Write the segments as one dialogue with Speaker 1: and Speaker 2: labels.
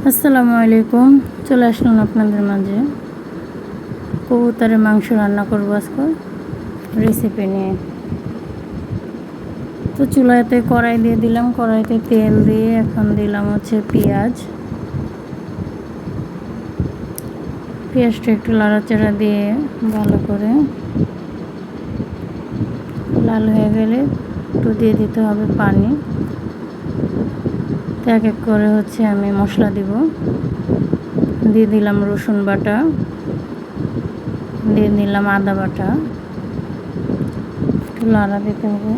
Speaker 1: আসসালামু আলাইকুম। চলে আসলাম আপনাদের মাঝে কবুতরের মাংস রান্না করবো আজকে রেসিপি নিয়ে। তো চুলাতে কড়াই দিয়ে দিলাম, কড়াইতে তেল দিয়ে এখন দিলাম হচ্ছে পেঁয়াজটা একটু লাড়াচাড়া দিয়ে ভালো করে লাল হয়ে গেলে একটু দিয়ে দিতে হবে পানি। তো এক এক করে হচ্ছে আমি মশলা দিয়ে দিলাম রসুন বাটা, দিয়ে দিলাম আদা বাটা, একটু লাড়া দিতে হবে।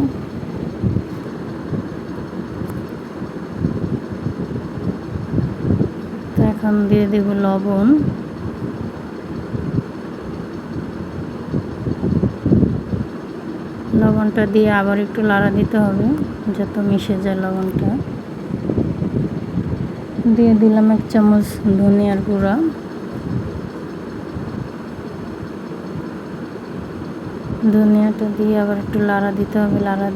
Speaker 1: তো এখন দিয়ে দেব লবণ, লবণটা দিয়ে আবার একটু লাড়া দিতে হবে যত মিশে যায় লবণটা। দিয়ে দিলাম 1 চামচ ধনিয়ার গুঁড়া, ধনিয়াটা দিয়ে আবার একটু লাড়া দিতে হবে। লাড়া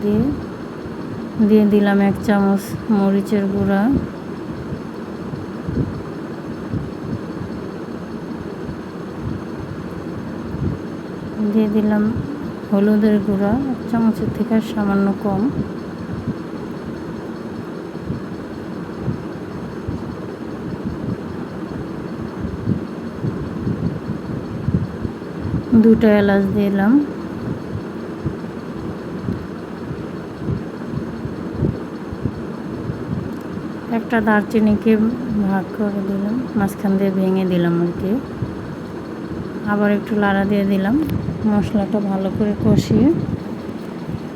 Speaker 1: দিয়ে দিলাম 1 চামচ মরিচের গুঁড়া, দিয়ে দিলাম হলুদের গুঁড়া 1 চামচের থেকে সামান্য কম, দুটো এলাচ দিলাম, একটা দারচিনিকে ভাগ করে দিলাম, মাঝখান দিয়ে ভেঙে দিলাম আর কি। আবার একটু লাড়া দিয়ে দিলাম, মশলাটা ভালো করে কষিয়ে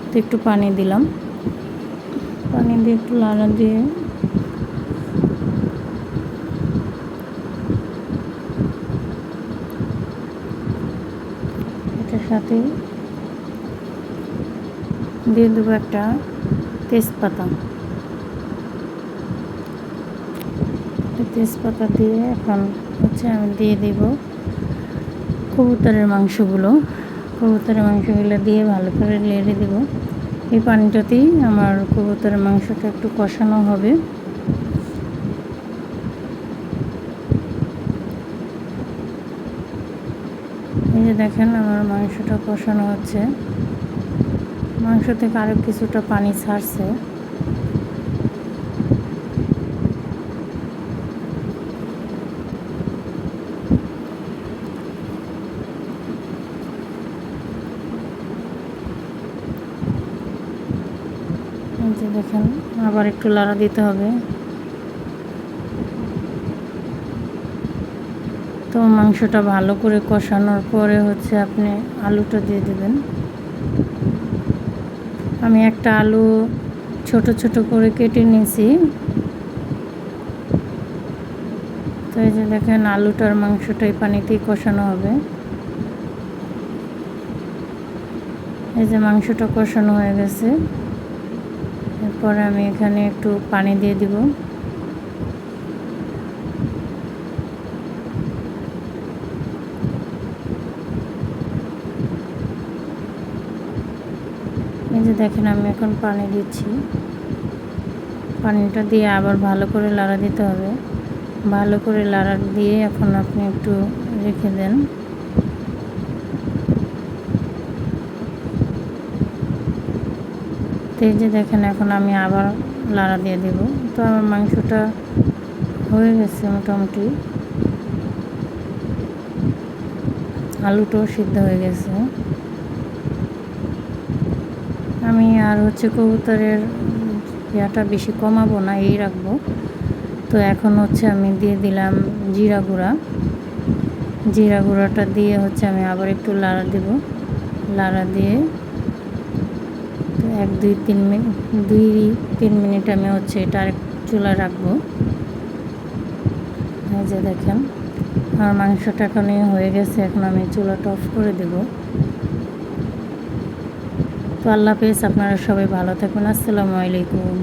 Speaker 1: তো একটু পানি দিলাম, পানি দিয়ে একটু লাড়া দিয়ে এটার সাথে দিয়ে দেবো একটা তেজপাতা। তেজপাতা দিয়ে এখন হচ্ছে আমি দিয়ে দেব কবুতরের মাংসগুলো দিয়ে ভালো করে নেড়ে দেব। এই পানিটাতেই আমার কবুতরের মাংসটা একটু কষানো হবে। এই যে দেখেন আমার মাংসটা কষানো হচ্ছে, মাংস থেকে আরও কিছুটা পানি ছাড়ছে। যে দেখেন আবার একটু লাড়া দিতে হবে। তো মাংসটা ভালো করে কষানোর পরে হচ্ছে আপনি আলুটা দিয়ে দেবেন। আমি একটা আলু ছোট ছোট করে কেটে নিয়েছি। তো এই যে দেখেন আলুটার মাংসটা এই পানিতেই কষানো হবে। এই যে মাংসটা কষানো হয়ে গেছে, এরপরে আমি এখানে একটু পানি দিয়ে দিব। এই যে দেখেন আমি এখন পানি দিচ্ছি, পানিটা দিয়ে আবার ভালো করে লাড়া দিতে হবে। ভালো করে লাড়া দিয়ে এখন আপনি একটু রেখে দেন। তো এই যে দেখেন এখন আমি আবার লাড়া দিয়ে দেব। তো আমার মাংসটা হয়ে গেছে মোটামুটি, আলুটাও সিদ্ধ হয়ে গেছে। আমি আর হচ্ছে কবুতরের ইয়াটা বেশি কমাবো না, এই রাখবো। তো এখন হচ্ছে আমি দিয়ে দিলাম জিরা গুঁড়াটা দিয়ে হচ্ছে আমি আবার একটু লাড়া দেব। লাড়া দিয়ে 2-3 মিনিট আমি হচ্ছে এটা আরেক চুলায় রাখবো। এই যে দেখেন আমার মাংসটা এখন হয়ে গেছে, এখন আমি চুলাটা অফ করে দেব। তো আল্লাহ হাফেজ, আপনারা সবাই ভালো থাকুন। আসসালামু আলাইকুম।